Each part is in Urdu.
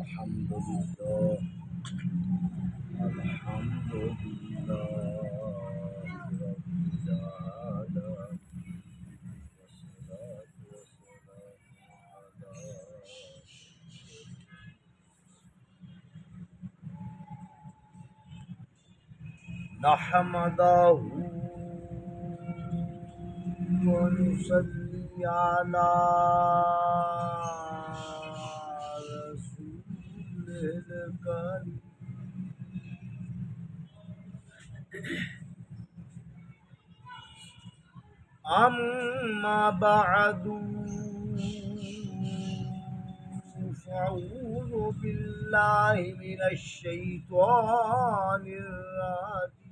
الحمد لله الحمد لله رب العالمين والصلاة والسلام على نحمده ونصلي على رسوله الكريم أما بعد فأعوذ بالله من الشيطان الرجيم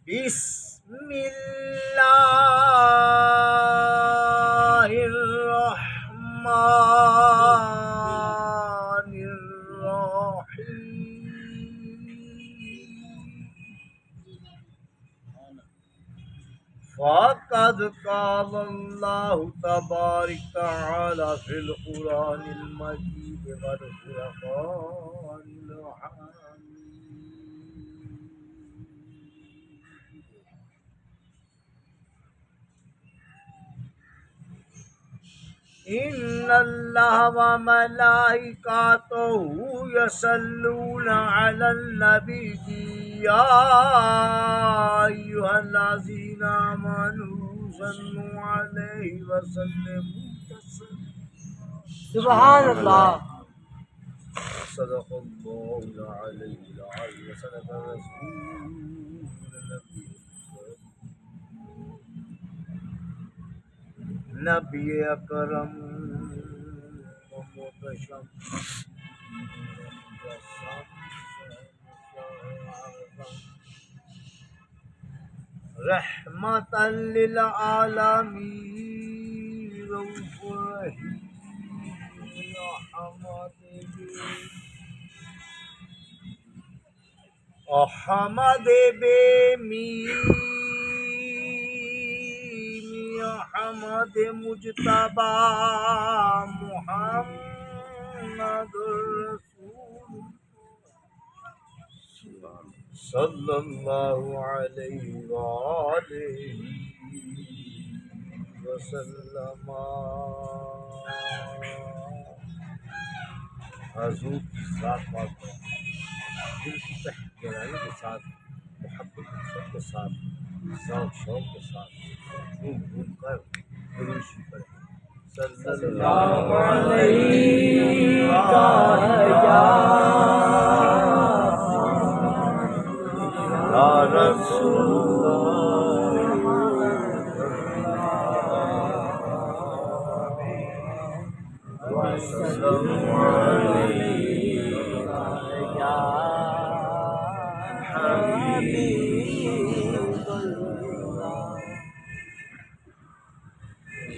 بسم الله الرحمن الرحيم فقد قال الله تبارك وتعالى في القرآن المجيد والفرقان الحميد إن الله وملائكته يصلون على النبي يا أيها الذين آمنوا صلوا عليه وسلموا سبحان اللہ. صدق الله العلي العظيم وصدق رسوله النبي نبی اکرم محتشم رحمت للعالمین رؤوف رحیم احمد بے احمد مجتبی محمد رسول صلی اللہ علیہ وآلہ وسلم. حضور کی ذات پاک پر دل کی تہ گہرائی کے ساتھ محبت کے ساتھ ذوق شوق کے ساتھ گھوم گھوم کر دروشی کریں صلی اللہ علیہ یا رسول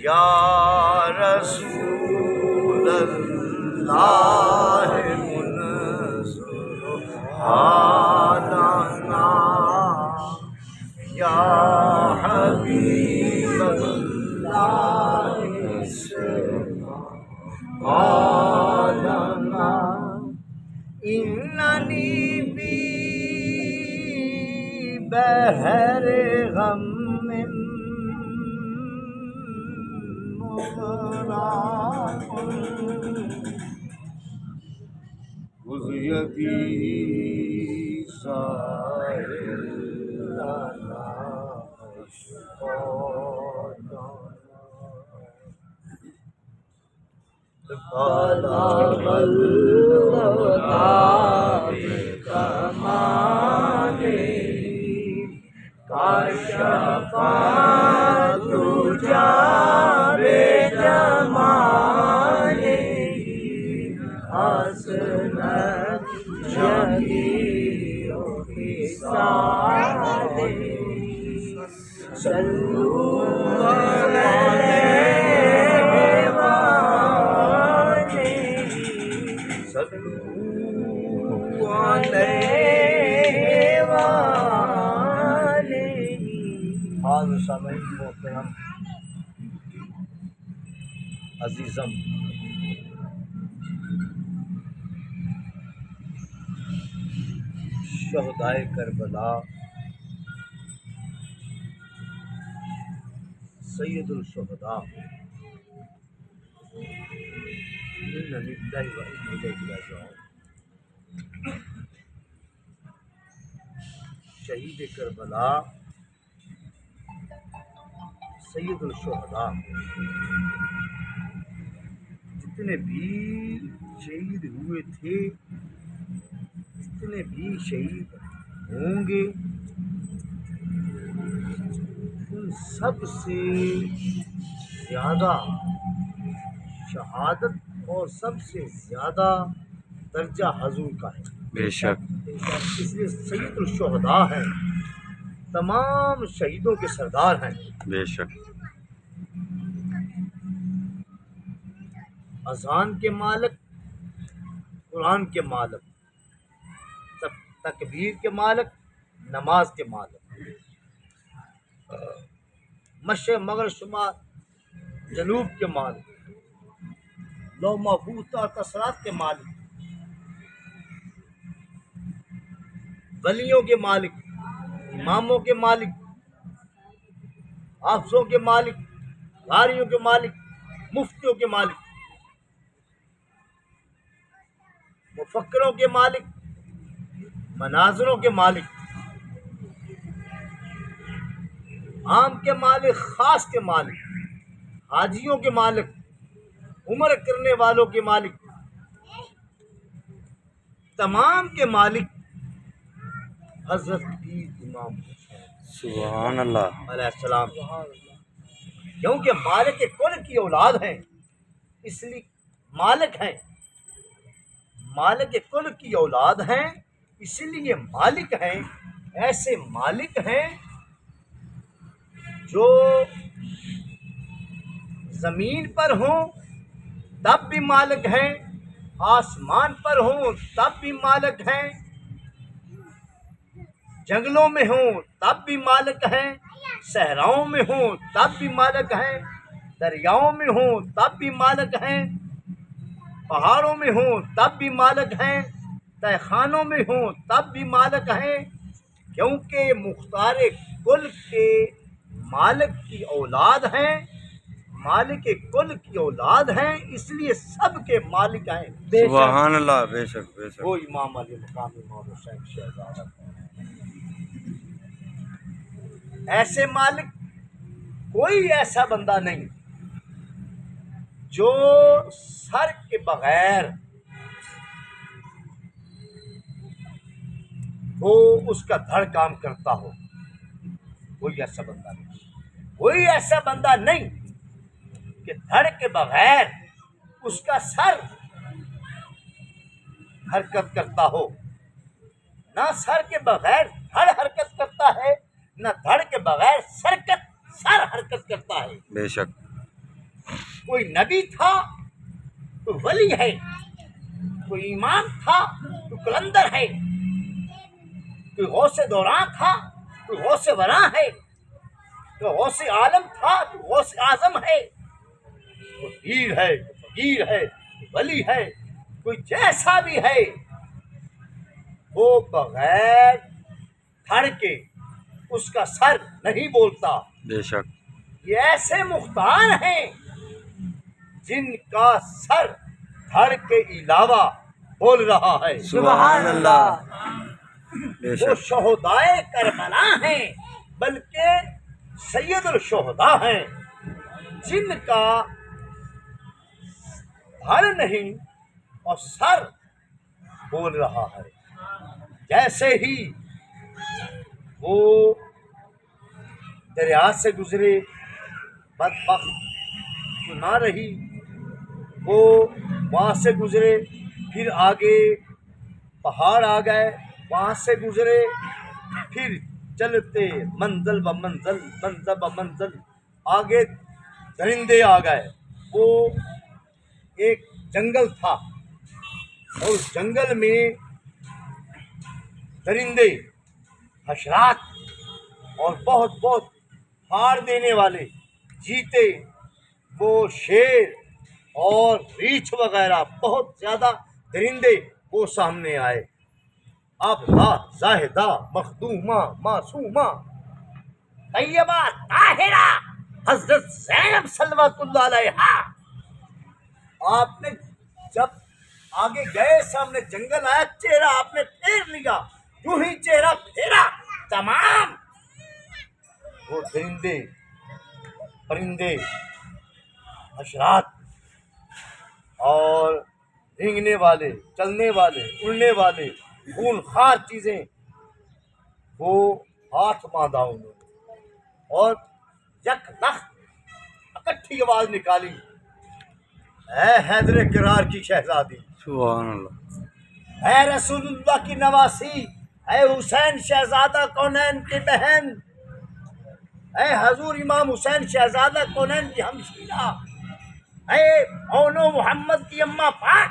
یا رسول اللہ منصور حالنا یا حبیب اللہ حالنا اننی بی بحر غم یدی ساحل لنا اشقانا بلغ الهدى بكماله كشف الدجى بجماله حسنت جميع خصاله صلوا عليه وآله صلوا عليه وآله. حاضر سامعین محترم، عزیزم شہدائے کربلا سید الشہداء انا للہ و انا الیہ راجعون شہید کربلا سید الشہداء جتنے بھی شہید ہوئے تھے جتنے بھی شہید ہوں گے ان سب سے زیادہ شہادت اور سب سے زیادہ درجہ حضور کا ہے بے شک اس لیے سید الشہداء ہیں تمام شہیدوں کے سردار ہیں بے شک اذان کے مالک قرآن کے مالک تکبیر کے مالک نماز کے مالک مشرق مغرب شمال جنوب کے مالک لوح محفوظ اور تسرات کے مالک ولیوں کے مالک اماموں کے مالک حافظوں کے مالک قاریوں کے مالک مفتیوں کے مالک مفکروں کے مالک مناظروں کے مالک عام کے مالک خاص کے مالک حاجیوں کے مالک عمر کرنے والوں کے مالک تمام کے مالک حضرت پیر امام حسین سبحان اللہ علیہ السلام کیونکہ مالک کل کی اولاد ہیں اس لیے مالک ہیں مالک کل کی اولاد ہیں اسی لیے مالک ہیں ایسے مالک ہیں جو زمین پر ہوں تب بھی مالک ہیں آسمان پر ہوں تب بھی مالک ہیں جنگلوں میں ہوں تب بھی مالک ہیں صحراؤں میں ہوں تب بھی مالک ہیں دریاؤں میں ہوں تب بھی مالک ہیں پہاڑوں میں ہوں تب بھی مالک ہیں تہ خانوں میں ہوں تب بھی مالک ہیں کیونکہ مختار کل کے مالک کی اولاد ہیں مالک کل کی اولاد ہیں اس لیے سب کے مالک ہیں سبحان اللہ بے شک بے شک وہ امام علی مقام امام حسین شہزادہ ایسے مالک کوئی ایسا بندہ نہیں جو سر کے بغیر وہ اس کا دھڑ کام کرتا ہو کوئی ایسا بندہ نہیں کوئی ایسا بندہ نہیں کہ دھڑ کے بغیر اس کا سر حرکت کرتا ہو نہ سر کے بغیر دھڑ حرکت کرتا ہے نہ دھڑ کے بغیر سر حرکت کرتا ہے بے شک کوئی نبی تھا تو ولی ہے کوئی امام تھا تو کلندر ہے کوئی غوث دوران تھا کوئی غوث وراں ہے کوئی غوث عالم تھا تو غوث اعظم ہے کوئی پیر ہے کوئی فقیر ہے کوئی ولی ہے کوئی جیسا بھی ہے وہ بغیر دھڑ کے اس کا سر نہیں بولتا بے شک یہ ایسے مختار ہیں جن کا سر دھڑ کے علاوہ بول رہا ہے سبحان اللہ بے وہ شک شہدائے کربلا ہیں بلکہ سید الشہداء ہیں جن کا دھڑ نہیں اور سر بول رہا ہے جیسے ہی وہ دریا سے گزرے بدبخت تو نہ رہی وہ وہاں سے گزرے پھر آگے پہاڑ آ گئے وہاں سے گزرے پھر چلتے منزل ب منزل منزل ب منزل آگے درندے آ گئے وہ ایک جنگل تھا اور اس جنگل میں درندے حشرات اور بہت بہت ہار دینے والے چیتے وہ شیر اور ریچھ وغیرہ بہت زیادہ درندے وہ سامنے آئے. ابلہ زاہدہ مخدومہ معصومہ طیبہ طاہرہ حضرت زینب صلوات اللہ علیہا. آپ نے جب آگے گئے سامنے جنگل آیا چہرہ آپ نے پھیر لیا. یوں ہی چہرہ پھیرا تمام وہ درندے پرندے حشرات اور رینگنے والے چلنے والے اڑنے والے خون خوار چیزیں وہ ہاتھ باندھا انہوں نے اور یک لخت اکٹھی آواز نکالی. اے حیدر کرار کی شہزادی، سبحان اللہ. اے رسول اللہ کی نواسی، اے حسین شہزادہ کونین کی بہن، اے حضور امام حسین شہزادہ کونین کی ہمشیرہ، اے اونو محمد کی اماں پاک،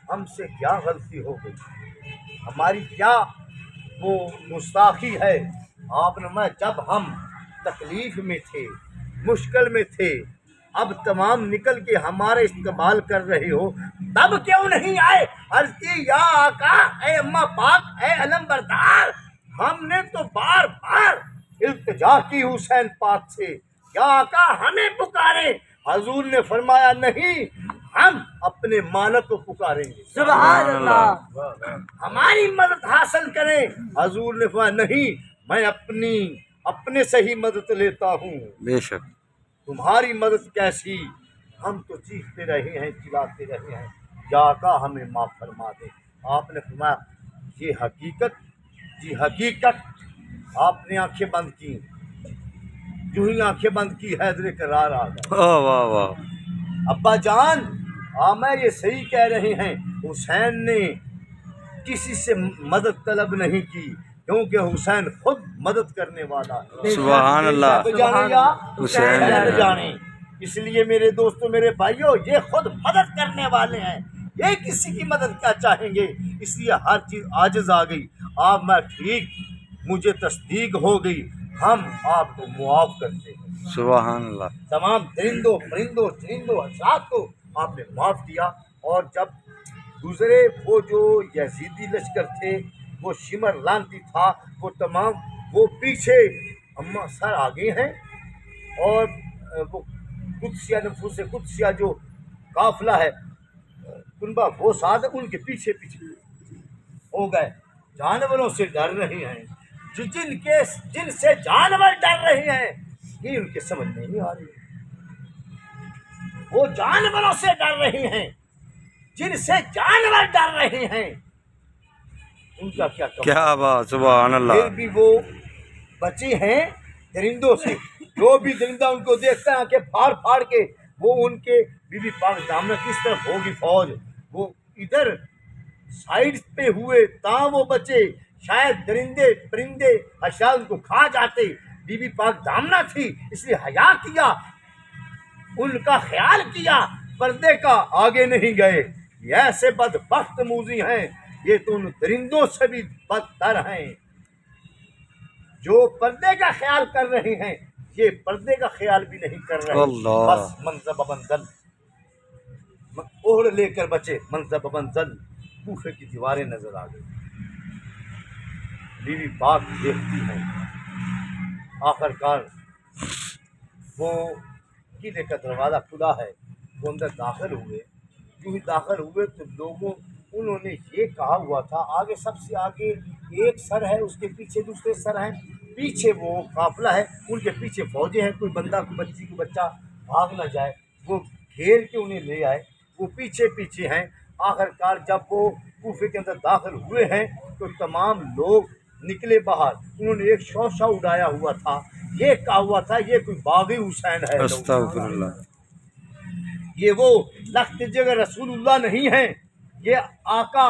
ہم سے کیا غلطی ہو گئی، ہماری کیا وہ گستاخی ہے. آپ نے میں جب ہم تکلیف میں تھے مشکل میں تھے اب تمام نکل کے ہمارا استقبال کر رہے ہو تب کیوں نہیں آئے؟ عرض کی یا آقا، اے اماں پاک، اے علم بردار، ہم نے تو بار بار التجا کی حسین پاک سے، یا آقا ہمیں پکارے. حضور نے فرمایا نہیں، ہم اپنے مالک کو پکاریں گے، سبحان اللہ. ہماری مدد حاصل کریں. حضور نے فرمایا نہیں، میں اپنے سے ہی مدد لیتا ہوں، بے شک. تمہاری مدد کیسی؟ ہم تو چیختے رہے ہیں چلاتے رہے ہیں، یا آقا ہمیں معاف فرما دے. آپ نے فرمایا یہ حقیقت، جی حقیقت. آپ نے آنکھیں بند کی، جو ہی آنکھیں بند کی حیدر کرار آ گیا. واہ واہ واہ. ابا جان میں یہ صحیح کہہ رہے ہیں، حسین نے کسی سے مدد طلب نہیں کی کیونکہ حسین خود مدد کرنے والا ہے. سبحان اللہ. تو جانے یا حسین نہ جانے. اس لیے میرے دوستوں میرے بھائیوں یہ خود مدد کرنے والے ہیں، یہ کسی کی مدد کیا چاہیں گے. اس لیے ہر چیز عاجز آ گئی. آپ میں ٹھیک، مجھے تصدیق ہو گئی، ہم آپ کو معاف کرتے ہیں. سبحان اللہ. تمام درندوں پرندوں چرندوں حشرات کو آپ نے معاف کیا. اور جب گزرے وہ جو یزیدی لشکر تھے، وہ شمر لانتی تھا، وہ تمام وہ پیچھے اما سر آگے ہیں اور وہ قدسیہ نفوس قدسیہ جو قافلہ ہے کنبہ وہ ساتھ ان کے پیچھے پیچھے ہو گئے. جانوروں سے ڈر رہے ہیں، جن سے جانور ڈر رہے ہیں یہ ان کے سمجھ نہیں آ رہی. وہ جانوروں سے ڈر رہے ہیں جن سے جانور ڈر رہے ہیں، ان کا کیا کہوں؟ کیا بات. سبحان پھر اللہ. بھی وہ بچے ہیں درندوں سے. جو بھی درندہ ان کو دیکھتا ہے کہ پھاڑ پھاڑ کے وہ ان کے بی بی پاک دامنہ کس طرف ہوگی فوج، وہ ادھر سائڈ پہ ہوئے تاں وہ بچے شاید درندے پرندے حشرات ان کو کھا جاتے. بی بی پاک دامنہ تھی اس لیے حیا کیا، ان کا خیال کیا، پردے کا آگے نہیں گئے. یہ ایسے بدبخت موذی ہیں، یہ تو ان درندوں سے بھی بدتر ہیں جو پردے کا خیال کر رہے ہیں، یہ پردے کا خیال بھی نہیں کر رہے. اللہ. بس منزب منزل اوڑھ لے کر بچے، منزب منزل کوفے کی دیواریں نظر آ گئی. بی بی پاک دیکھتی ہیں. آخر کار وہ قلعے کا دروازہ کھلا ہے، وہ اندر داخل ہوئے. جو ہی داخل ہوئے تو انہوں نے یہ کہا ہوا تھا، آگے سب سے آگے ایک سر ہے، اس کے پیچھے دوسرے سر ہیں، پیچھے وہ قافلہ ہے، ان کے پیچھے فوجیں ہیں، کوئی بندہ کوئی بچی کو بچہ بھاگ نہ جائے. وہ گھیر کے انہیں لے آئے، وہ پیچھے پیچھے ہیں. آخر کار جب وہ کوفے کے اندر داخل ہوئے ہیں تو تمام لوگ نکلے باہر. انہوں نے ایک شوشہ اڑایا ہوا تھا، یہ کہا ہوا تھا یہ کوئی باغی حسین ہے. استغفر اللہ. یہ وہ لخت جگر رسول اللہ نہیں ہیں، یہ آقا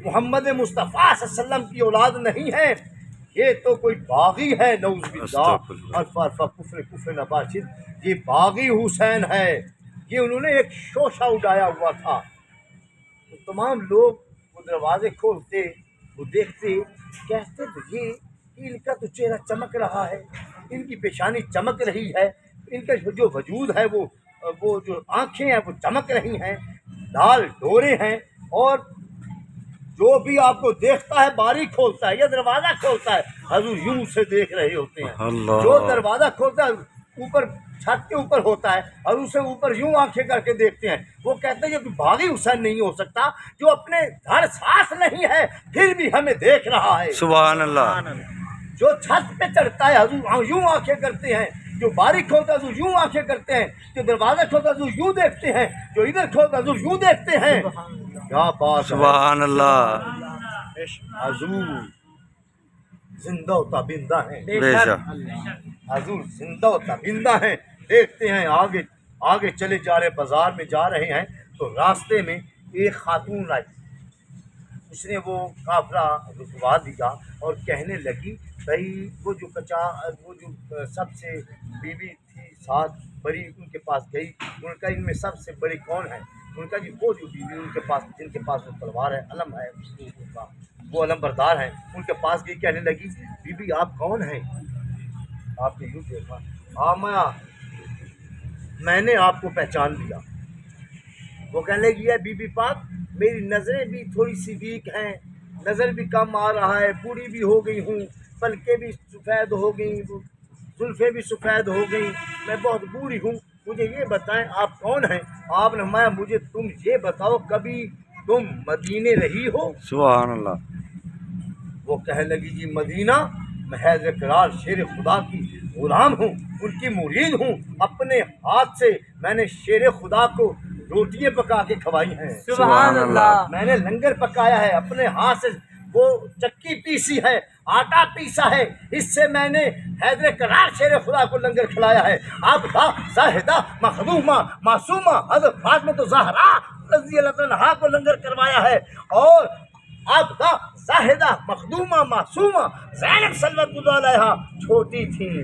محمد مصطفیٰ صلی اللہ علیہ وسلم کی اولاد نہیں ہے، یہ تو کوئی باغی ہے. نعوذ باللہ. الفا کفر کفر نباشد، یہ باغی حسین ہے. یہ انہوں نے ایک شوشہ اڑایا ہوا تھا. تو تمام لوگ وہ دروازے کھولتے، وہ دیکھتے، کہتے تو یہ ان کا تو چہرہ چمک رہا ہے، ان کی پیشانی چمک رہی ہے، ان کا جو وجود ہے وہ وہ جو آنکھیں ہیں وہ چمک رہی ہیں، لال ڈورے ہیں، اور جو بھی آپ کو دیکھتا ہے باری کھولتا ہے یا دروازہ کھولتا ہے، حضور یوں سے دیکھ رہے ہوتے ہیں۔ اللہ۔ جو دروازہ کھولتا ہے اوپر چھت کے اوپر ہوتا ہے، حضور سے اوپر یوں آنکھیں کر کے دیکھتے ہیں۔ وہ کہتے ہیں یہ تو باغی حسین نہیں ہو سکتا جو اپنے گھر ساس نہیں ہے پھر بھی ہمیں دیکھ رہا ہے۔ سبحان اللہ۔ جو چھت پہ چڑھتا ہے حضور یوں آنکھیں کرتے ہیں، جو باری کھولتا ہے حضور یوں آنکھیں کرتے ہیں، جو دروازہ کھولتا ہے حضور یوں دیکھتے ہیں، جو ادھر کھولتا ہے حضور یوں دیکھتے ہیں۔ کیا بات ہے! سبحان اللہ۔ حضور زندہ و تابندہ ہیں، بے شک۔ حضور زندہ و تابندہ ہیں۔ دیکھتے ہیں آگے آگے چلے جا رہے، بازار میں جا رہے ہیں تو راستے میں ایک خاتون آئی، اس نے وہ قافلہ رکوا دیا اور کہنے لگی بھائی وہ جو سب سے بیوی تھی ساتھ بڑی، ان کے پاس گئی، ان کا ان میں سب سے بڑی کون ہے؟ ان کا جی وہ جو بیوی ان کے پاس، جن کے پاس وہ تلوار ہے، علم ہے ان کا، وہ علم بردار ہیں، ان کے پاس گئی، کہنے لگی بی بی آپ کون ہیں؟ آپ نے یوں دیکھا، ہاں میں نے آپ کو پہچان لیا۔ وہ کہنے لگی ہے بی بی پاک میری نظریں بھی تھوڑی سی ویک ہیں، نظر بھی کم آ رہا ہے، بوڑھی بھی ہو گئی ہوں، پلکیں بھی سفید ہو گئیں، زلفیں بھی سفید ہو گئیں، میں بہت بوڑھی ہوں، مجھے یہ بتائیں آپ کون ہیں؟ آپ نے فرمایا مجھے تم یہ بتاؤ کبھی تم مدینے رہی ہو؟ سبحان اللہ۔ وہ کہنے لگی جی مدینہ، میں حیدر کرار شیر خدا کی غلام ہوں، ان کی مرید ہوں، اپنے ہاتھ سے میں نے شیر خدا کو روٹیاں پکا کے کھوائی ہیں، سبحان اللہ۔ میں نے لنگر پکایا ہے، اپنے ہاتھ سے وہ چکی پیسی ہے، آٹا پیسا ہے، اس سے میں نے حیدر کرار شیر خدا کو لنگر کھلایا ہے۔ عابدہ زاہدہ مخدومہ معصومہ حضرت فاطمہ زہرا رضی اللہ عنہا کو لنگر کروایا ہے، اور عابدہ زاہدہ مخدومہ معصومہ زینب صلوات اللہ علیہا چھوٹی تھیں،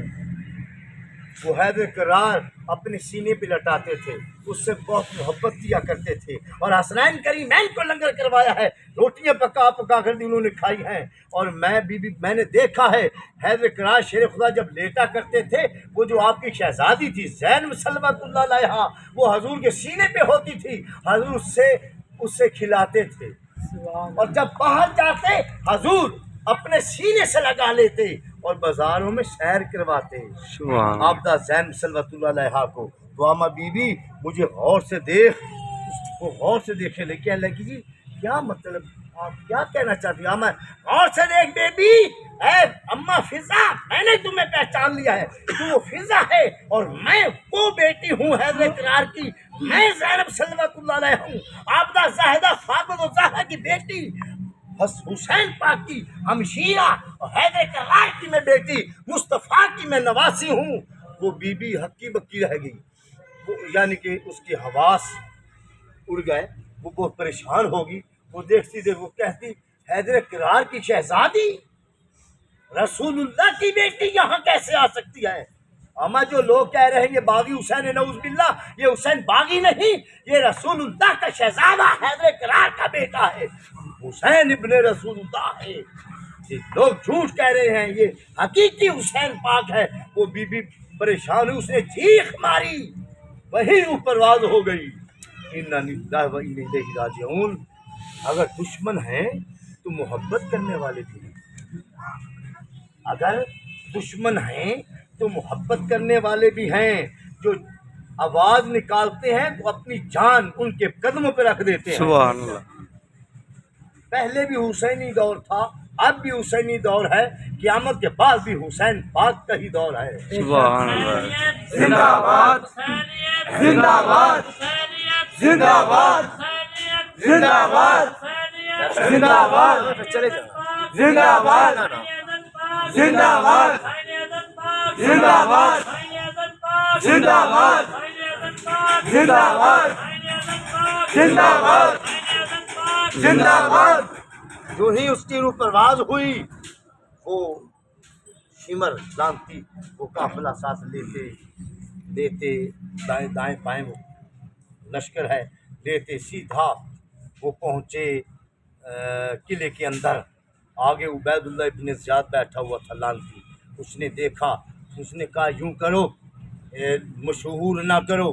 وہ حیدر کرار اپنے سینے پہ لٹاتے تھے، اس سے بہت محبت کیا کرتے تھے، اور حسنین کریمین کو لنگر کروایا ہے، روٹیاں پکا پکا کر انہوں نے کھائی ہیں۔ اور میں نے دیکھا ہے حیدر کرار شیر خدا جب لیٹا کرتے تھے، وہ جو آپ کی شہزادی تھی زینب صلوات اللہ علیہا، وہ حضور کے سینے پہ ہوتی تھی، حضور اس سے کھلاتے تھے، اور جب باہر جاتے حضور اپنے سینے سے لگا لیتے اور بازاروں میں سیر کرواتے سبحان اللہ۔ عابدہ زینب صلوات اللہ علیہا کو۔ تو آما بی بی مجھے غور سے دیکھ، وہ غور سے دیکھنے لگی، کہنے لگی جی کیا مطلب آپ کیا کہنا چاہتی ہیں؟ آما غور سے دیکھ بیبی، اے اماں فضا، میں نے تمہیں پہچان لیا ہے، تو وہ فضا ہے اور میں وہ بیٹی ہوں حیدر کرار کی، میں زینب صلوات اللہ علیہ ہوں، عابدہ زاہدہ فاطمہ زہرا کی بیٹی، حسین پاک کی ہمشیرہ اور حیدر کرار کی میں بیٹی، مصطفیٰ کی میں نواسی ہوں۔ وہ بی بی ہکی بکی رہ گئی، یعنی کہ اس کی حواس اڑ گئے، وہ بہت پریشان ہوگی، وہ دیکھتی دیکھ وہ کہتی حیدر کرار کی شہزادی رسول اللہ کی بیٹی یہاں کیسے آ سکتی ہے؟ اما جو لوگ کہہ رہے ہیں یہ باغی حسین ہے، نعوذ باللہ، یہ حسین باغی نہیں، یہ رسول اللہ کا شہزادہ حیدر کرار کا بیٹا ہے، حسین ابن رسول اللہ ہے، یہ لوگ جھوٹ کہہ رہے ہیں، یہ حقیقی حسین پاک ہے۔ وہ بی بی پریشان ہوئی، اس نے چیخ ماری، وہی اوپر واز ہو گئی، انا للہ و انا الیہ راجعون۔ اگر دشمن ہیں تو محبت کرنے والے بھی ہیں، اگر دشمن ہیں تو محبت کرنے والے بھی ہیں، جو آواز نکالتے ہیں تو اپنی جان ان کے قدموں پہ رکھ دیتے ہیں۔ سبحان اللہ۔ پہلے بھی حسینی دور تھا، اب بھی حسینی دور ہے، قیامت کے بعد بھی حسین پاک کا ہی دور ہے۔ سبحان اللہ۔ زندہ باد، زندہ باد، زندہ باد، زندہ باد، زندہ باد، چلے جاؤ، زندہ باد، زندہ باد، زندہ باد، زندہ باد، زندہ باد، زندہ باد، زندہ باد۔ جو ہی اس کی روح پرواز ہوئی، وہ شمر لانتی وہ قافلہ ساتھ لیتے دائیں دائیں بائیں وہ لشکر ہے لیتے، سیدھا وہ پہنچے قلعے کے اندر۔ آگے عبید اللہ ابن زیاد بیٹھا ہوا تھا لانتی، اس نے دیکھا، اس نے کہا یوں کرو، مشہور نہ کرو،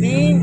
3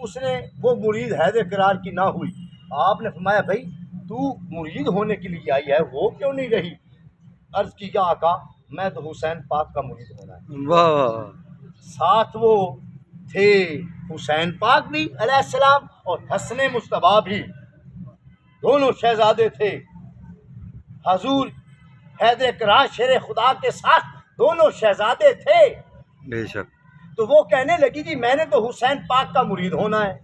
اس نے وہ مرید حیدر کرار کی نہ ہوئی. آپ نے فرمایا بھائی تو مرید ہونے کے لیے آئی ہے وہ کیوں نہیں رہی؟ عرض کی یا آقا میں تو حسین پاک کا مرید ہونا ہے. واہ ساتھ وہ تھے حسین پاک بھی علیہ السلام اور حسن مصطفیٰ بھی، دونوں شہزادے تھے. حضور حیدر کرار شیر خدا کے ساتھ دونوں شہزادے تھے. بے شک. تو وہ کہنے لگی کہ میں نے تو حسین پاک کا مرید ہونا ہے.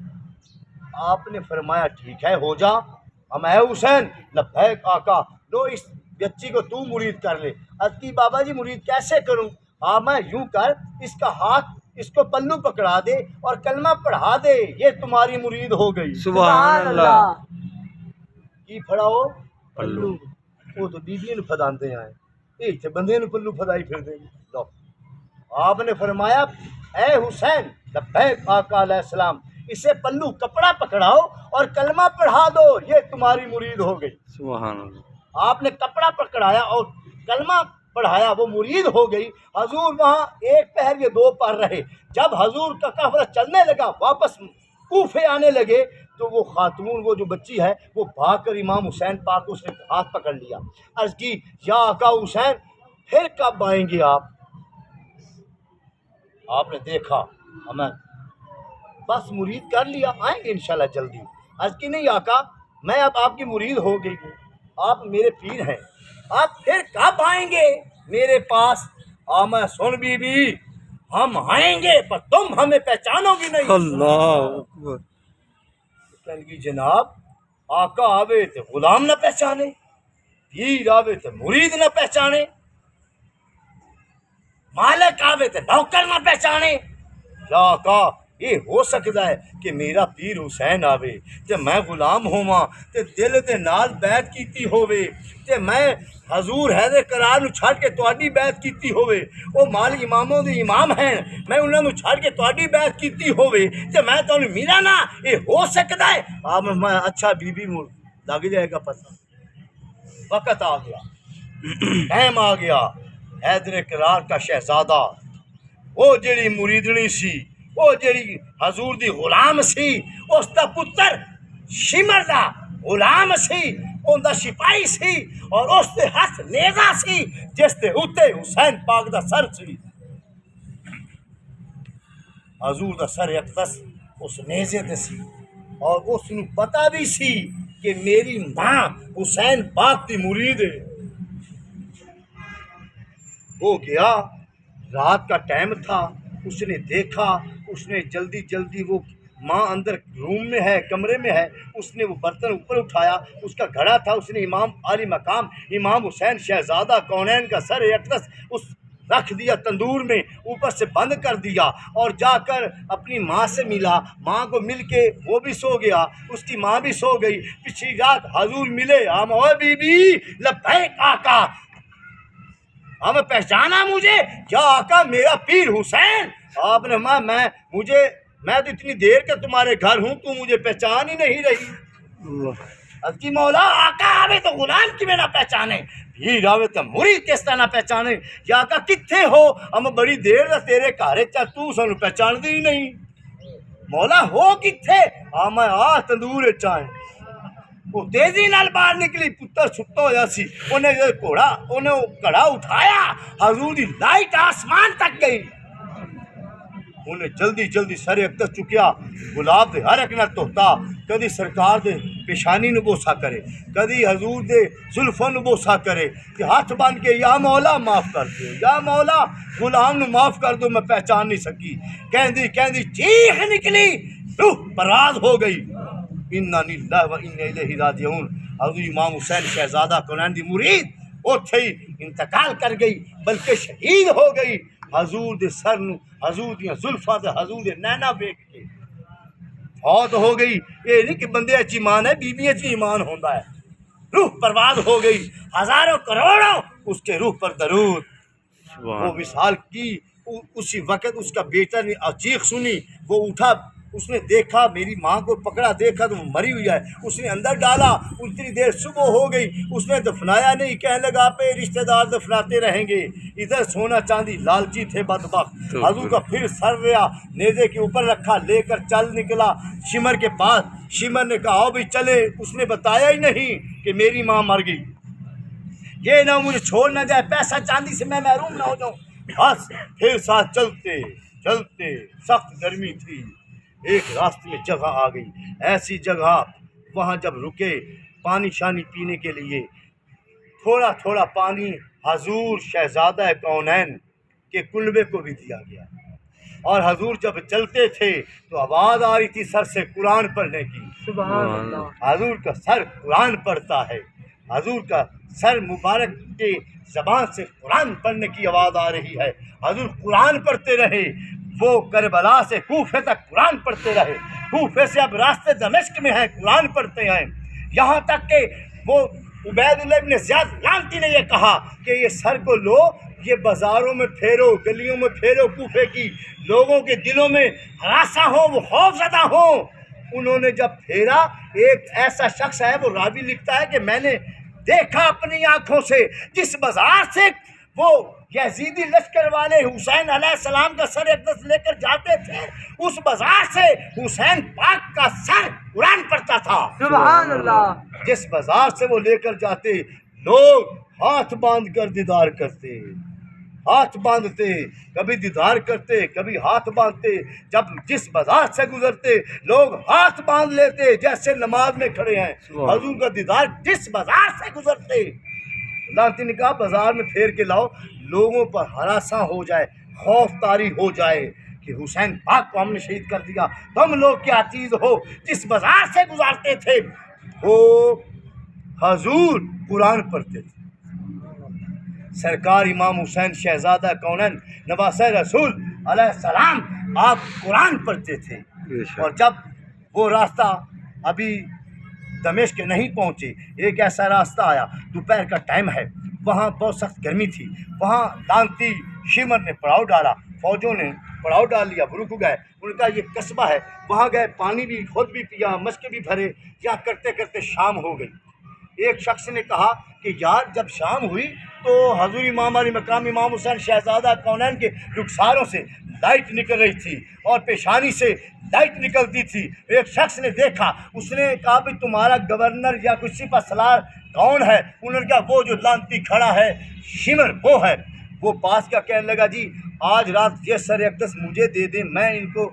آپ نے فرمایا ٹھیک ہے ہو جا. ہم اے حسین لبیک آقا، لو اس بچی کو تو مرید کر لے. عرض کی بابا جی مرید کیسے کروں؟ میں یوں کر اس کا ہاتھ اس کو پلو پکڑا دے اور کلمہ پڑھا دے، یہ تمہاری مرید ہو گئی. سبحان اللہ. کی پڑھاؤ؟ پلو. وہ تو بیبی نو پھداندے ہیں، یہ تے بندے نو پلو پھدائی پھر دے. لو آپ نے فرمایا اے حسین لبیک آقا علیہ السلام، اسے پلو کپڑا پکڑاؤ اور کلمہ پڑھا دو، یہ تمہاری مرید ہو گئی. سبحان اللہ. آپ نے کپڑا پکڑایا اور کلمہ پڑھایا، وہ مرید ہو گئی. حضور وہاں ایک پہر یا دو پہر رہے. جب حضور کا قافلہ چلنے لگا واپس کوفے آنے لگے تو وہ خاتون وہ جو بچی ہے وہ بھاگ کر امام حسین پاک کو اس نے ہاتھ پکڑ لیا. عرض کی یا آقا حسین پھر کب آئیں گے آپ؟ آپ نے دیکھا ہمیں بس مرید کر لیا، آئیں گے انشاءاللہ جلدی. عرض کی نہیں آقا میں اب آپ کی مرید ہو گئی ہوں، آپ میرے پیر ہیں، آپ پھر کب آئیں گے میرے پاس؟ میں سن بی بی ہم آئیں گے پر تم ہمیں پہچانو گی نہیں. اللہ اکبر. کہنے کی جناب آقا آوے تو غلام نہ پہچانے، پیر آوے تو مرید نہ پہچانے، مالک آوے تو نوکر نہ پہچانے. کیا آقا یہ ہو سکتا ہے کہ میرا پیر حسین آوے تے میں غلام ہوواں تے دل دے نال بیعت کیتی ہووے تے میں حضور حیدر کرار نو چھڈ کے تہاڈی بیعت کیتی ہووے، او مال اماموں دے امام ہیں میں انہاں نو چھڈ کے تہاڈی بیعت کیتی ہووے تے میں تانوں ملا نا، یہ ہو سکتا ہے؟ آپ میں اچھا بی بی لگ جائے گا پتہ. وقت آ گیا، ٹائم آ گیا. حیدر کرار کا شہزادہ وہ جڑی مریدنی سی، وہ جڑی حضور دی غلام سی، اس دا پتر شمر دا غلام سی، ان دا سپاہی سی اور اس دے ہاتھ نیزہ سی جس دے اوتے حسین پاک دا سر سی. حضور دا سر اقدس اس نیزے تے سی اور اس نو پتہ بھی سی کہ میری ماں حسین پاک دی مرید ہے. ہو گیا رات کا ٹائم تھا، اس نے دیکھا، اس نے جلدی جلدی وہ ماں اندر روم میں ہے کمرے میں ہے، اس نے وہ برتن اوپر اٹھایا، اس کا گھڑا تھا، اس نے امام عالی مقام امام حسین شہزادہ کونین کا سر اقدس اس رکھ دیا تندور میں، اوپر سے بند کر دیا اور جا کر اپنی ماں سے ملا. ماں کو مل کے وہ بھی سو گیا، اس کی ماں بھی سو گئی. پچھلی رات حضور ملے، ہم اوے بی بی لبیک آقا، ہمیں پہچانا مجھے؟ کیا آقا میرا پیر حسین؟ آپ نے میں تو اتنی دیر کے تمہارے گھر ہوں تو مجھے پہچان ہی نہیں رہی. عرض کی مولا آقا آوے تو غلام کی میں نہ پہچانے، پیر آوے تو مرید کس طرح نہ پہچانے. یا آقا کتھے ہو؟ ہم بڑی دیر دا تیرے گھر تو سانو پہچان دی نہیں. مولا ہو کتھے؟ میں تندور چائیں. وہ تیزی نال باہر نکلی، پتر ستا ہویا سی، انہیں کڑا اٹھایا، حضور دی لائٹ آسمان تک گئی. انہیں جلدی جلدی سر اقدس چکیا، گلاب دے ہر ایک نال دھوتا، کدی سرکار دے پیشانی نو بوسا کرے، کدی حضور دے زلفاں نو بوسا کرے کہ ہاتھ بن کے یا مولا معاف کر دو، یا مولا غلام نو معاف کر دو، میں پہچان نہیں سکی. کہندی چیخ نکلی، روح پراز ہو گئی. انا للہ و انا الیہ راجعون. حضور امام حسین شہزادہ کونین دی مرید اوتھے ہی انتقال کر گئی، بلکہ شہید ہو گئی. حضور دے سر نو، حضور دیاں زلفاں تے حضور دے نینا ویکھ کے فوت ہو گئی. یہ نہیں کہ بندے اچ ایمان ہے، بیوی اچ ایمان ہوندا ہے. روح پرواز ہو گئی، ہزاروں کروڑوں اس کے روح پر درود. وہ وصال کی اسی وقت اس کا بیٹا نے چیخ سنی، وہ اٹھا اس نے دیکھا میری ماں کو پکڑا، دیکھا تو وہ مری ہوئی ہے، اس نے اندر ڈالا، اتنی دیر صبح ہو گئی، اس نے دفنایا نہیں، کہنے لگا پہ رشتہ دار دفناتے رہیں گے، ادھر سونا چاندی لالچی تھے بدبخت۔ حضور کا پھر سر ریا نیزے کے اوپر رکھا، لے کر چل نکلا شمر کے پاس۔ شمر نے کہا آؤ بھی چلے، اس نے بتایا ہی نہیں کہ میری ماں مر گئی، یہ نہ مجھے چھوڑ نہ جائے، پیسہ چاندی سے میں محروم نہ ہو جاؤں۔ بس پھر ساتھ چلتے چلتے، سخت گرمی تھی، ایک راستے میں جگہ آ گئی، ایسی جگہ وہاں جب رکے پانی شانی پینے کے لیے، تھوڑا تھوڑا پانی حضور شہزادہ کونین کے کلبے کو بھی دیا گیا، اور حضور جب چلتے تھے تو آواز آ رہی تھی سر سے قرآن پڑھنے کی۔ سبحان اللہ۔ حضور کا سر قرآن پڑھتا ہے، حضور کا سر مبارک کے زبان سے قرآن پڑھنے کی آواز آ رہی ہے۔ حضور قرآن پڑھتے رہے، وہ کربلا سے کوفے تک قرآن پڑھتے رہے، کوفے سے اب راستے دمشق میں ہیں، قرآن پڑھتے ہیں، یہاں تک کہ وہ عبید اللہ بن زیاد لعنتی نے یہ کہا کہ یہ سر کو لو، یہ بازاروں میں پھیرو، گلیوں میں پھیرو، کوفے کی لوگوں کے دلوں میں ہراساں ہو، وہ خوف زدہ ہوں۔ انہوں نے جب پھیرا، ایک ایسا شخص ہے، وہ راوی لکھتا ہے کہ میں نے دیکھا اپنی آنکھوں سے، جس بازار سے وہ یزیدی لشکر والے حسین علیہ السلام کا سر اقدس لے کر جاتے تھے، اس بازار سے حسین پاک کا سر قرآن پڑھتا تھا۔ سبحان اللہ۔ جس بازار سے وہ لے کر جاتے، لوگ ہاتھ باندھ کر دیدار کرتے، ہاتھ باندھتے، کبھی دیدار کرتے، کبھی ہاتھ باندھتے، جب جس بازار سے گزرتے لوگ ہاتھ باندھ لیتے جیسے نماز میں کھڑے ہیں، حضور کا دیدار جس بازار سے گزرتے۔ لعنتی نے کہا بازار میں پھیر کے لاؤ، لوگوں پر ہراساں ہو جائے، خوف طاری ہو جائے کہ حسین پاک کو ہم نے شہید کر دیا، تم لوگ کیا چیز ہو۔ جس بازار سے گزارتے تھے وہ حضور قرآن پڑھتے تھے، سرکار امام حسین شہزادہ کونین نواسہ رسول علیہ السلام آپ قرآن پڑھتے تھے۔ اور جب وہ راستہ ابھی دمشق نہیں پہنچے، ایک ایسا راستہ آیا، دوپہر کا ٹائم ہے، وہاں بہت سخت گرمی تھی، وہاں لعنتی شمر نے پڑاؤ ڈالا، فوجوں نے پڑاؤ ڈال لیا، رک گئے، ان کا یہ قصبہ ہے، وہاں گئے، پانی بھی خود بھی پیا، مشک بھی بھرے، یہاں کرتے کرتے شام ہو گئی۔ ایک شخص نے کہا کہ یار جب شام ہوئی تو حضور امام علی مقام امام حسین شہزادہ کونین کے رخساروں سے لائٹ نکل رہی تھی اور پیشانی سے لائٹ نکلتی تھی۔ ایک شخص نے دیکھا، اس نے کہا بھی تمہارا گورنر یا کوئی سپہ سالار کون ہے؟ انہوں نے کہا وہ جو لعنتی کھڑا ہے شمر، وہ ہے۔ وہ پاس کا کہنے لگا جی آج رات یہ سر اقدس مجھے دے دیں، میں ان کو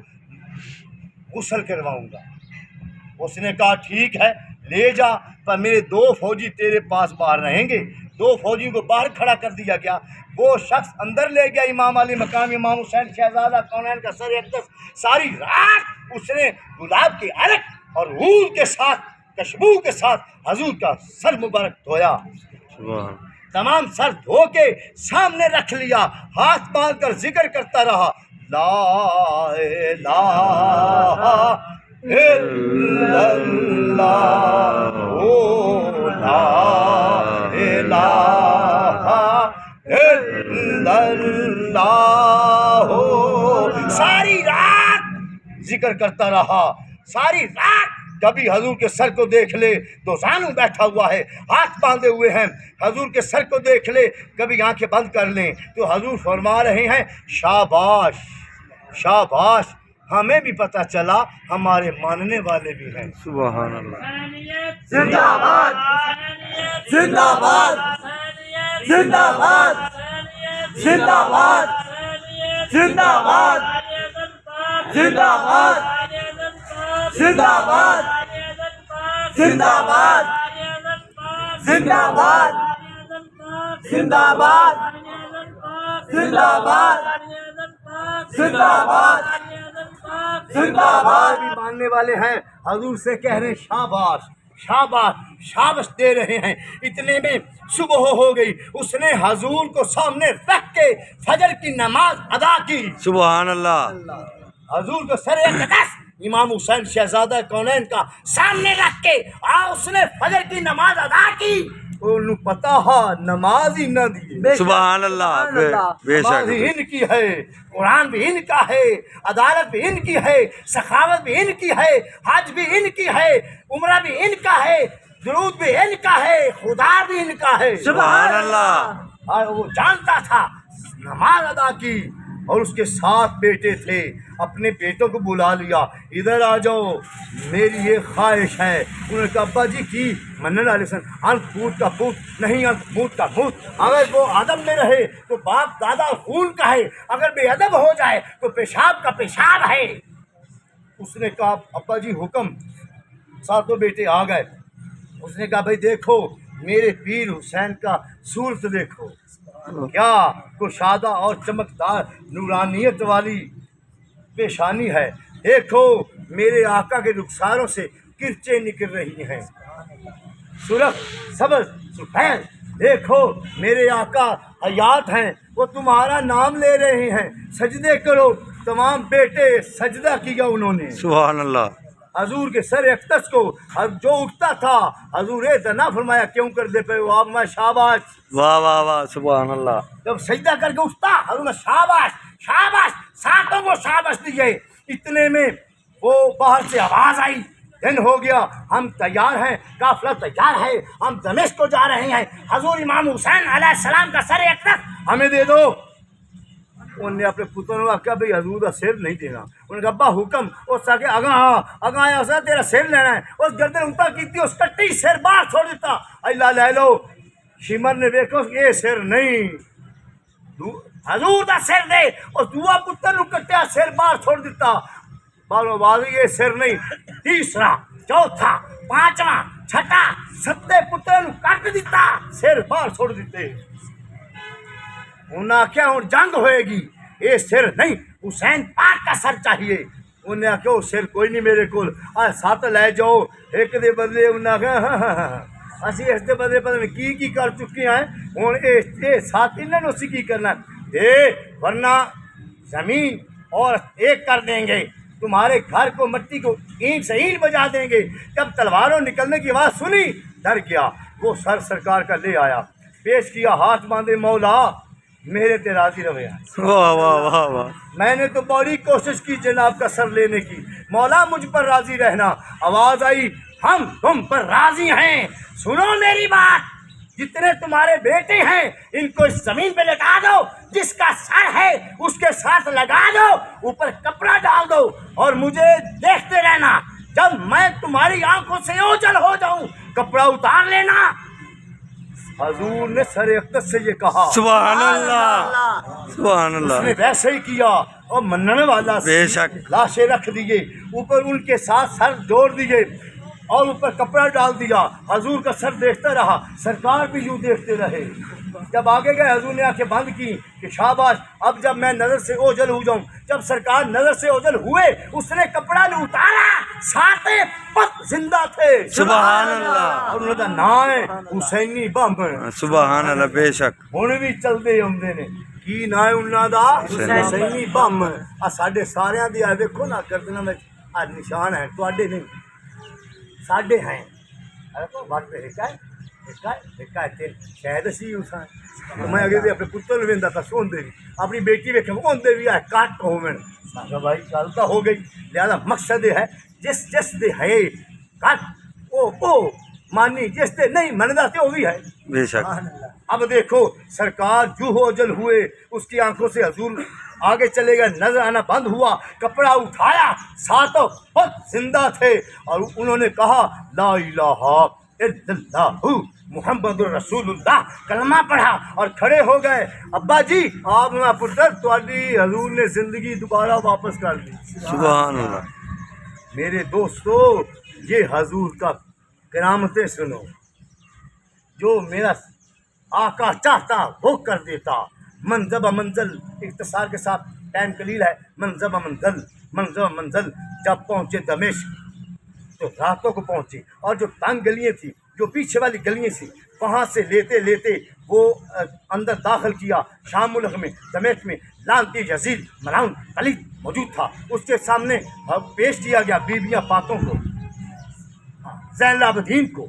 غسل کرواؤں گا۔ اس نے کہا ٹھیک ہے لے جا، پر میرے 2 فوجی تیرے پاس باہر رہیں گے۔ 2 فوجیوں کو باہر کھڑا کر دیا گیا، وہ شخص اندر لے گیا امام علی مقام امام حسین شہزادہ کونین کا سر اقدس۔ ساری رات اس نے گلاب کے عرق اور عود کے ساتھ، خوشبو کے ساتھ حضور کا سر مبارک دھویا، تمام سر دھو کے سامنے رکھ لیا، ہاتھ باندھ کر ذکر کرتا رہا، لا الہ الا اللہ، لا الہ الا اللہ۔ ساری رات ذکر کرتا رہا، ساری رات۔ کبھی حضور کے سر کو دیکھ لے تو زانو بیٹھا ہوا ہے، ہاتھ باندھے ہوئے ہیں، حضور کے سر کو دیکھ لے، کبھی آنکھیں بند کر لیں تو حضور فرما رہے ہیں شاباش شاباش، ہمیں بھی پتہ چلا ہمارے ماننے والے بھی ہیں۔ سبحان اللہ۔ زندہ باد، زندہ باد، زندہ باد، زندہ باد، زندہ باد، زندہ باد، زندہ باد، زندہ باد، زندہ باد، زندہ باد، زندہ باد، زندہ باد، زندہ باد۔ ماننے والے ہیں حضور سے کہہ رہے ہیں شاباش شاباش شاباش دے رہے ہیں۔ اتنے میں صبح ہو گئی، اس نے حضور کو سامنے رکھ کے فجر کی نماز ادا کی۔ سبحان اللہ۔ حضور کو سر اقدس امام حسین شہزادہ کونین کا سامنے رکھ کے اس نے فجر کی نماز ادا کی۔ انہوں پتا ہا نماز ہی نہ دیے سبحان اللہ بے نماز شک بھی ان کی ہے، قرآن بھی ان کا ہے، عدالت بھی ان کی ہے، سخاوت بھی ان کی ہے، حج بھی ان کی ہے، عمرہ بھی ان کا ہے، درود بھی ان کا ہے، خدا بھی ان کا ہے۔ سبحان اللہ اور وہ جانتا تھا نماز ادا کی، اور اس کے 7 بیٹے تھے، اپنے بیٹوں کو بلا لیا، ادھر آ جاؤ میری یہ خواہش ہے۔ انہوں نے کہا ابا جی کی منن علیہ السلام انت پوت کا پوت نہیں، انت موت کا موت، اگر وہ ادب میں رہے تو باپ دادا خون کا ہے، اگر بے ادب ہو جائے تو پیشاب کا پیشاب ہے۔ اس نے کہا ابا جی حکم، 7 بیٹے آ گئے۔ اس نے کہا بھائی دیکھو میرے پیر حسین کا صورت دیکھو، کیا کشادہ اور چمکدار نورانیت والی پیشانی ہے، دیکھو میرے آقا کے رخساروں سے کرچیں نکل رہی ہیں، سرخ سبز سفید، دیکھو میرے آقا حیات ہیں، وہ تمہارا نام لے رہے ہیں، سجدے کرو۔ تمام بیٹے سجدہ کیا انہوں نے سبحان اللہ حضور کے سر اقدس کو، جو اٹھتا تھا حضور نہ فرمایا کیوں کر دے پہ آپ میں شاباش، واہ واہ واہ سبحان اللہ جب سجدہ کر کے اٹھتا حضور نے شاباش شاباش، 7 کو شاباش دیے۔ اتنے میں وہ باہر سے آواز آئی، دن ہو گیا، ہم تیار ہیں، قافلہ تیار ہے، ہم دمشق کو جا رہے ہیں، حضور امام حسین علیہ السلام کا سر اقدس ہمیں دے دو۔ انہوں نے اپنے پتروں نے کہا بھائی حضور کا سر نہیں دینا۔ انہوں نے کہا ابا حکم، اس کے اگاں آیا اس نے تیرا سر لینا ہے، اس گردن اونتا کی اس کٹی سر باہر چھوڑ دیتا، اللہ لے لو۔ شمر نے دیکھو یہ سر نہیں، حضور کا سر دے، اور دعا پتر نو کٹیا سر باہر چھوڑ دیتا، باروں بازی یہ سر نہیں۔ تیسرا، چوتھا، 5واں، 6واں، 7 پتر نو کٹ دیتا، سر باہر چھوڑ دیتے۔ انہاں کیا ہوں جنگ ہوئے گی، یہ سر نہیں، حسین پاک کا سر چاہیے۔ انہیں آخیا وہ سر کوئی نہیں میرے کو، 7 لے جاؤ، ایک دے بدلے انہیں آخیا اسی اس دے بدلے پتہ نہیں کی کر چکے ہیں، ہوں یہ 7 انہوں نے اسی کی کرنا ہے، ورنہ زمین اور ایک کر دیں گے، تمہارے گھر کو مٹی کو اینٹ سے اینٹ بجا دیں گے۔ جب تلواروں نکلنے کی آواز سنی ڈر گیا، وہ سر سرکار کا لے آیا، پیش کیا، ہاتھ باندھے، مولا میرے تے راضی رہے۔ واہ واہ واہ واہ میں نے تو بڑی کوشش کی جناب کا سر لینے کی، مولا مجھ پر راضی رہنا۔ آواز آئی ہم تم پر راضی ہیں، سنو میری بات، جتنے تمہارے بیٹے ہیں ان کو اس زمین پہ لٹا دو، جس کا سر ہے اس کے ساتھ لگا دو، اوپر کپڑا ڈال دو، اور مجھے دیکھتے رہنا، جب میں تمہاری آنکھوں سے اوجھل ہو جاؤں کپڑا اتار لینا۔ حضور نے سر اقدس سے یہ کہا، سبحان اللہ سبحان اس نے اللہ ویسے ہی کیا، اور مننے والا بے شک لاشیں رکھ دیے، اوپر ان کے ساتھ سر جوڑ دیے، اور اوپر کپڑا ڈال دیا۔ حضور کا سر دیکھتا رہا، سرکار بھی یوں دیکھتے رہے۔ جب آگے گئے حضور نے آنکھیں بند کی کہ شاباش، اب جب میں نظر سے اوجھل ہو جاؤں۔ جب سرکار نظر سے اوجھل ہوئے، اس نے کپڑا نہیں اتارا، 7 پت زندہ تھے، سبحان اللہ اور انہوں نے نائے حسینی بم سبحان اللہ بے شک ہن بھی چلدے آਉਂਦੇ نے۔ کی نا ہے انہاں دا؟ حسینی بم۔ ساڈے ساریاں دی دیکھو نا گردناں وچ نشان ہے، تواڈے نہیں، ساڈے ہیں۔ وقت شاید اسی میں اگے بھی اپنے پتر ویندا تھا، سوندے بھی اپنی بیٹی ویکھے اوندے بھی ہے کٹ ہوون۔ بھائی گل تو ہو گئی، لہذا مقصد یہ ہے جس جس دے ہے کٹ او مانی، جس دے نہیں مندا تے وہ بھی ہے بے شک اب دیکھو سرکار جو اوجل ہوئے، اس کی آنکھوں سے حضور آگے چلے گئے، نظر آنا بند ہوا، کپڑا اٹھایا، 7 خود زندہ تھے، اور انہوں نے کہا لا الہ الا اللہ محمد رسول اللہ، کلمہ پڑھا اور کھڑے ہو گئے۔ ابا جی آپ میں پتر تواڈی حضور نے زندگی دوبارہ واپس کر دی۔ سبحان اللہ میرے دوستو یہ حضور کا کرامتیں سنو، جو میرا آقا چاہتا وہ کر دیتا۔ منزب منزل، اختصار کے ساتھ ٹائم قلیل ہے، منزب منزل جب پہنچے دمشق تو راتوں کو پہنچے، اور جو تنگ گلیاں تھیں، جو پیچھے والی گلیاں تھیں، وہاں سے لیتے لیتے وہ اندر داخل کیا شام ملک میں، دمشق میں۔ لعنتی یزید ملعون پلید موجود تھا، اس کے سامنے پیش کیا گیا بیویاں پاکوں کو، زین العابدین کو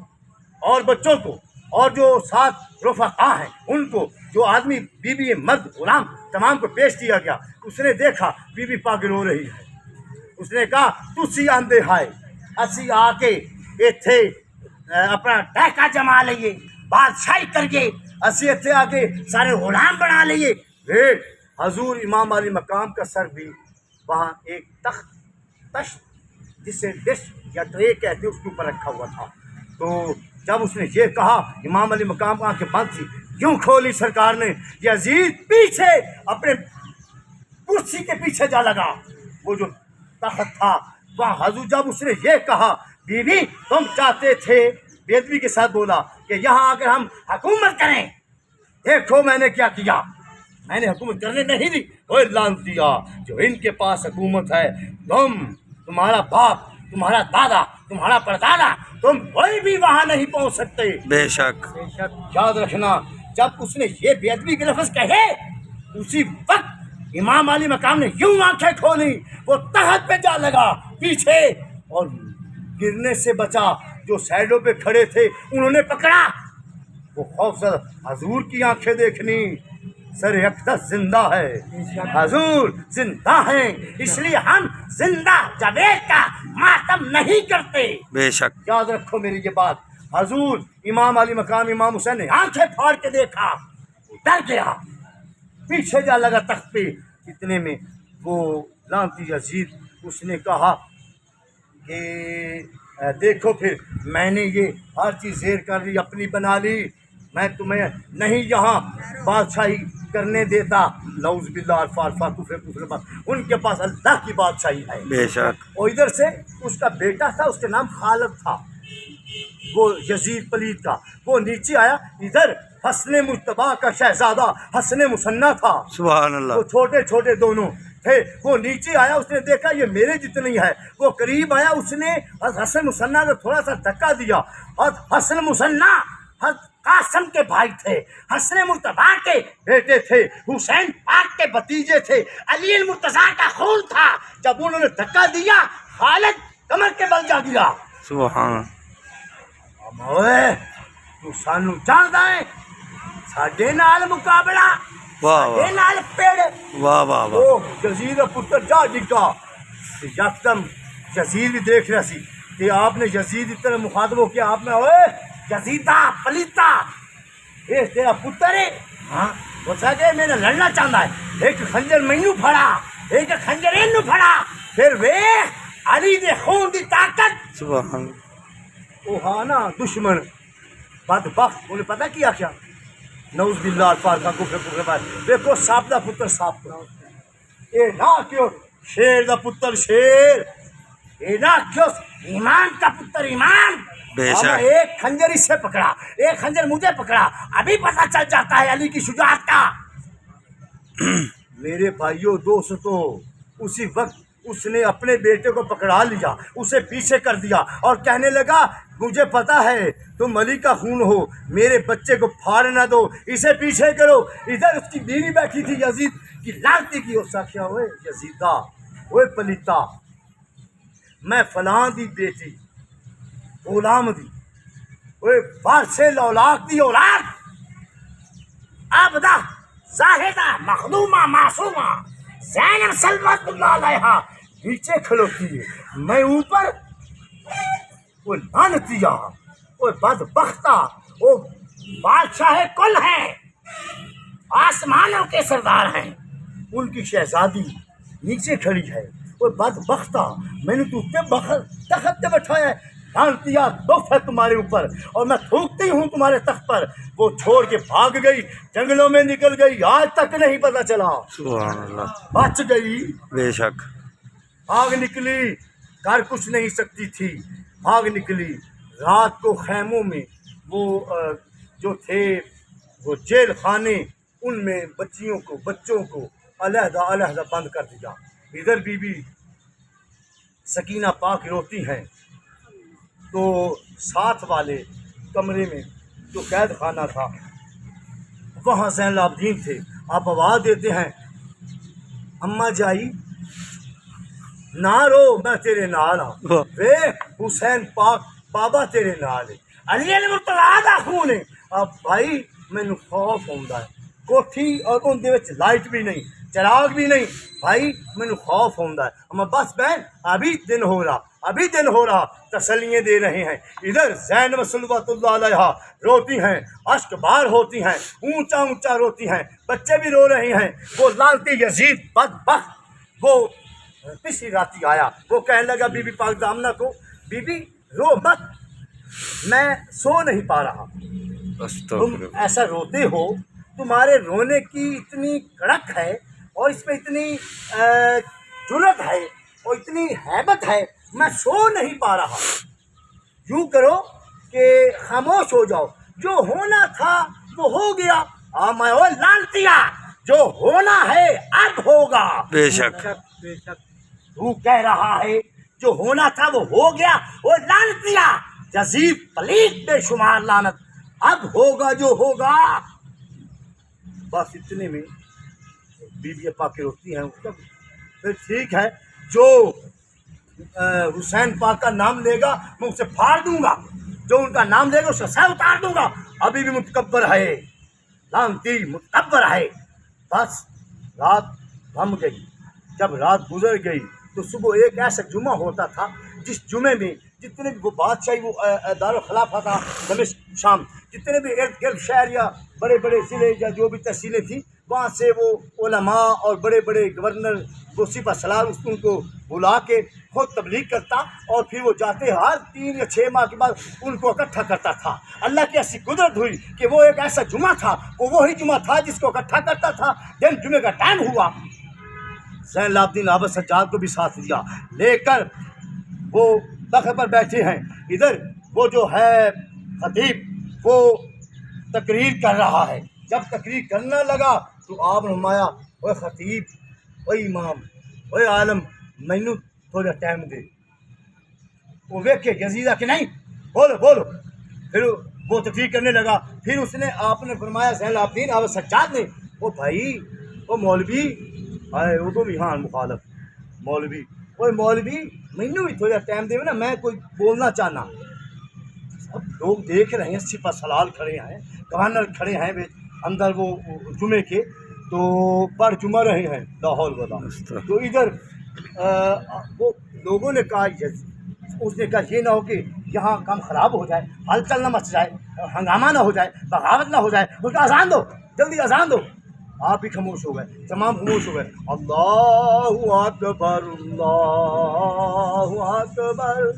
اور بچوں کو، اور جو 7 رفقا ہیں ان کو، جو آدمی بیوی مرد غلام تمام کو پیش کیا گیا، اس نے دیکھا بیوی پاک رو رہی ہے، اس نے کہا تسی آندے ہائے اسی آ کے ایتھے اپنا ٹہکا جما لئیے، بادشاہی کریے، اسی ایتھے آ کے سارے غلام بنا لئیے۔ حضور امام علی مقام کا سر بھی وہاں ایک تشت جسے ڈش یا ٹرے کہتے اس کے اوپر رکھا ہوا تھا۔ تو جب اس نے یہ کہا امام علی مقام کی آنکھیں بند تھی، یوں کھولی سرکار نے، یزید پیچھے اپنے کرسی کے پیچھے جا لگا، وہ جو تخت تھا وہاں۔ حضور جب اس نے یہ کہا بی بی تم چاہتے تھے، بے ادبی کے ساتھ بولا کہ یہاں آ کر ہم حکومت کریں، دیکھو میں نے کیا کیا، میں نے حکومت کرنے نہیں دی، کوئی لعنت دیا جو ان کے پاس حکومت ہے، تمہارا باپ، تمہارا دادا، تمہارا پردادا، تم کوئی بھی وہاں نہیں پہنچ سکتے۔ بے شک یاد رکھنا جب اس نے یہ بے ادبی کے لفظ کہے اسی وقت امام علی مقام نے یوں آنکھیں کھولی، وہ تخت پہ جا لگا پیچھے اور گرنے سے بچا۔ جو سائڈوں پہ کھڑے تھے انہوں نے پکڑا، وہ خوف زدہ حضور کی آنکھیں دیکھنی، سر اقدس زندہ ہے، حضور زندہ ہیں، اس لیے ہم زندہ جاوید کا ماتم نہیں کرتے۔ بے شک یاد رکھو میری یہ بات۔ حضور امام علی مقام امام حسین نے آنکھیں پھاڑ کے دیکھا، ڈر گیا، پیچھے جا لگا تخت پہ۔ اتنے میں وہ لعنتی یزید اس نے کہا کہ دیکھو پھر میں نے یہ ہر چیز زیر کر لی، اپنی بنا لی، میں تمہیں نہیں یہاں بادشاہی کرنے دیتا۔ نعوذ باللہ الفا کفر بات، ان کے پاس اللہ کی بادشاہی ہے۔ بے شک اور ادھر سے اس کا بیٹا تھا، اس کے نام خالد تھا، وہ یزید پلید کا، وہ نیچے آیا، ادھر حسن مجتبیٰ کا شہزادہ حسن مثنیٰ تھا، سبحان وہ اللہ چھوٹے چھوٹے دونوں تھے، وہ نیچے آیا، اس نے دیکھا یہ میرے جتنی ہے، وہ قریب آیا، اس نے حسن مثنیٰ کو تھوڑا سا دھکا دیا، اور حسن مثنیٰ قاسم کے بھائی تھے، حسن مرتضیٰ کے بیٹے تھے، حسین پاک کے بھتیجے تھے، علی المرتضیٰ کا خون تھا۔ جب انہوں نے دھکا دیا خالد کمر کے بل جا گیا۔ سبحان اوے تو سانو جاندا ہے، ساڈے نال مقابلہ، واہ واہ ساڈے نال پیڑ، واہ واہ واہ وہ یزید دا پتر جا ڈگا۔ یکدم یزید بھی دیکھ رہا سی کہ آپ نے یزید کی طرح مخاطب ہو کیا، آپ نے اوے یزیدہ پلیتا یہ تیرا پتر ہے؟ ہاں وہ کہ میں نے لڑنا چاہتا ہے، ایک خنجر مینوں پھڑا، ایک خنجر اینوں پھڑا، پھر ویکھ علی دے خون دی طاقت۔ سبحان وہ ہاں نا دشمن بدبخت، انہیں پتہ کیا کیا، نعوذ باللہ الفاظ کفر بات، دیکھو ساپ دا پتر ساپ دا، اے نہ کیوں شیر دا پتر شیر، اے نہ کیوں ایمان کا پتر ایمان۔ بے شک ایک خنجر اس سے پکڑا، ایک خنجر مجھے پکڑا، ابھی پتہ چل جاتا ہے علی کی شجاعت کا۔ میرے بھائیوں دوستو، اسی وقت اس نے اپنے بیٹے کو پکڑا لیا، اسے پیچھے کر دیا اور کہنے لگا مجھے پتا ہے تم علی کا خون ہو، میرے بچے کو پھاڑ نہ دو، اسے پیچھے کرو۔ ادھر اس کی بیوی بیٹھی تھی یزید کی لعنتی کی، اس کیا ہوئے یزیدہ ہوئے پلیتا، میں فلاں دی بیٹی غلام دی اوے وارثے لولاک دی اولاد، عابدہ زاہدہ مخدومہ معصومہ زینب صلوات اللہ علیہا نیچے کھلوتی ہے، میں اوپر، وہ لعنتیہ، وہ بدبختہ، وہ بادشاہ کل ہیں، آسمانوں کے سردار ہیں، ان کی شہزادی نیچے کھڑی ہے، وہ بدبختہ، میں نے تو تخت پہ بٹھایا ہے، لعنتیہ دف ہے تمہارے اوپر، اور میں تھوکتی ہوں تمہارے تخت پر۔ وہ چھوڑ کے بھاگ گئی، جنگلوں میں نکل گئی، آج تک نہیں پتہ چلا، سبحان اللہ بچ گئی، بے شک بھاگ نکلی، کر کچھ نہیں سکتی تھی، بھاگ نکلی۔ رات کو خیموں میں وہ جو تھے وہ جیل خانے، ان میں بچوں کو علیحدہ علیحدہ بند کر دیا۔ ادھر بی بی سکینہ پاک روتی ہیں، تو ساتھ والے کمرے میں جو قید خانہ تھا وہاں زین العابدین تھے، آپ آواز دیتے ہیں اماں جائی نہ رو، میں تیرے نال ہاں، وے حسین پاک بابا تیرے نال ہے، علی المرتضیٰ دا خون ہے، اب بھائی مینوں خوف ہوندا ہے کوٹھی اور ان دے وچ لائٹ بھی نہیں چراغ بھی نہیں بھائی مینوں خوف ہوندا ہے اما بس بہن ابھی دن ہو رہا تسلیاں دے رہے ہیں ادھر زینب صلوات اللہ علیہ روتی ہیں اشک بار ہوتی ہیں اونچا اونچا روتی ہیں بچے بھی رو رہے ہیں وہ لالتی یزید بدبخت وہ پچھلی راتی آیا وہ کہنے لگا بی بی پاک دامنہ کو بی بی رو مت میں سو نہیں پا رہا تم استغفر ایسا روتے ہو تمہارے رونے کی اتنی کڑک ہے اور اس میں اتنی جرت ہے اور اتنی ہیبت ہے میں سو نہیں پا رہا یوں کرو کہ خاموش ہو جاؤ جو ہونا تھا وہ ہو گیا میں وہ لانتیا جو ہونا ہے اب ہوگا بے شک بے شک تو کہہ رہا ہے جو ہونا تھا وہ ہو گیا وہ لانتیا جزید پلیت بے شمار لعنت اب ہوگا جو ہوگا بس اتنے میں بیوی پاک کے روتی ہیں پھر ٹھیک ہے جو حسین پاک کا نام لے گا میں اسے پھاڑ دوں گا جو ان کا نام لے گا اسے سر اتار دوں گا ابھی بھی متکبر ہے لعنتی متکبر ہے بس رات تھم گئی جب رات گزر گئی تو صبح ایک ایسا جمعہ ہوتا تھا جس جمعے میں جتنے بھی وہ بادشاہی وہ دارالخلافہ تھا دمشق شام جتنے بھی ارد گرد شہر یا بڑے بڑے ضلع یا جو بھی تحصیلیں تھیں وہاں سے وہ علماء اور بڑے بڑے گورنر وہ سپہ سالار ان کو بلا کے خود تبلیغ کرتا اور پھر وہ جاتے ہر 3 یا 6 ماہ کے بعد ان کو اکٹھا کرتا تھا اللہ کی ایسی قدرت ہوئی کہ وہ ایک ایسا جمعہ تھا وہ وہی جمعہ تھا جس کو اکٹھا کرتا تھا دن جمعے کا ٹائم ہوا زین العابدین عابد سجاد کو بھی ساتھ لیا لے کر وہ تخت پر بیٹھے ہیں ادھر وہ جو ہے خطیب وہ تقریر کر رہا ہے جب تقریر کرنا لگا تو آپ نے فرمایا اوے خطیب اوے امام اوے عالم مینوں تھوڑا ٹائم دے وہ ویکھے یزیدہ کہ نہیں بولو پھر وہ تقریر کرنے لگا پھر اس نے آپ نے فرمایا زین العابدین عابد سجاد نے وہ بھائی وہ مولوی آئے اردو بھی ہاں مخالف مولوی اوے مولوی مینوں بھی تھوڑا ٹائم دے نا میں کوئی بولنا چاہنا اب لوگ دیکھ رہے ہیں سپہ سالار کھڑے ہیں گورنر کھڑے ہیں اندر وہ جمعے کے تو پر جمعہ رہے ہیں لاہور والا تو ادھر وہ لوگوں نے کہا اس نے کہا یہ نہ ہو کہ یہاں کام خراب ہو جائے ہلچل نہ مچ جائے ہنگامہ نہ ہو جائے بغاوت نہ ہو جائے اس کا اذان دو جلدی اذان دو آپ بھی خاموش ہو گئے تمام خاموش ہو گئے اللہ اکبر اللہ اکبر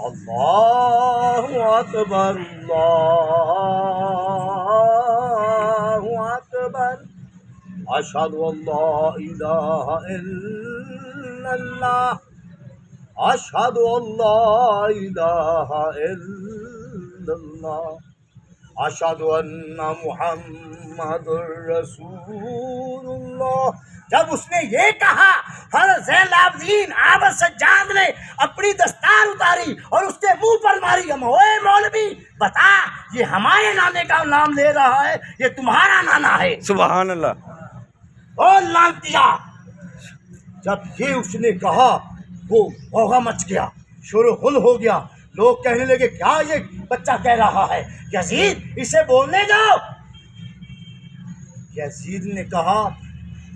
اللہ اکبر اللہ اکبر اشہد ان لا الہ الا اللہ اشہد ان لا الہ الا اللہ اشہد ان محمد رسول اللہ جب اس نے یہ کہا حضرت زین العابدین عابد سجاد نے اپنی دستار اتاری اور اس کے منہ پر ماری اوے مولوی بتا یہ ہمارے نانے کا نام لے رہا ہے یہ تمہارا نانا ہے سبحان اللہ او لانتیا جب یہ اس نے کہا وہ غوغا مچ گیا شور و غل ہو گیا لوگ کہنے لگے کیا یہ بچہ کہہ رہا ہے یزید اسے بولنے دو یزید نے کہا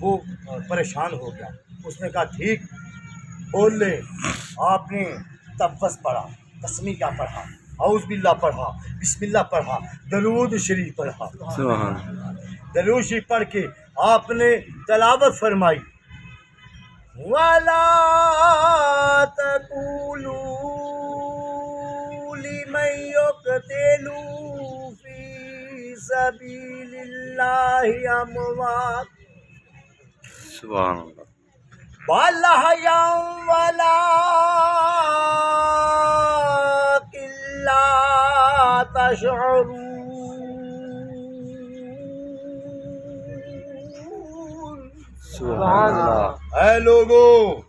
وہ پریشان ہو گیا اس نے کہا ٹھیک بول لے آپ نے تبوس پڑھا تسمیہ پڑھا اعوذ باللہ پڑھا بسم اللہ پڑھا درود شریف پڑھا سبحان اللہ درود شریف پڑھ کے آپ نے تلاوت فرمائی وَلَا تَقُولُوا لِمَن يُقْتَلُ فِي سَبِيلِ اللَّهِ أَمْوَاتٌ سبحان اللہ بل أحياء ولكن لا تشعرون سبحان اللہ اے لوگو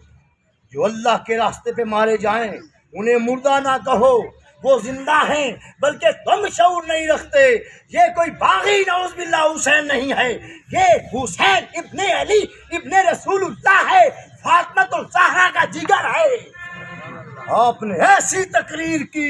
جو اللہ کے راستے پہ مارے جائیں انہیں مردہ نہ کہو وہ زندہ ہیں بلکہ تم شعور نہیں رکھتے یہ کوئی باغی نعوذ باللہ حسین نہیں ہے یہ حسین ابن علی ابن رسول اللہ ہے فاطمہ الزہرا کا جگر ہے آپ نے ایسی تقریر کی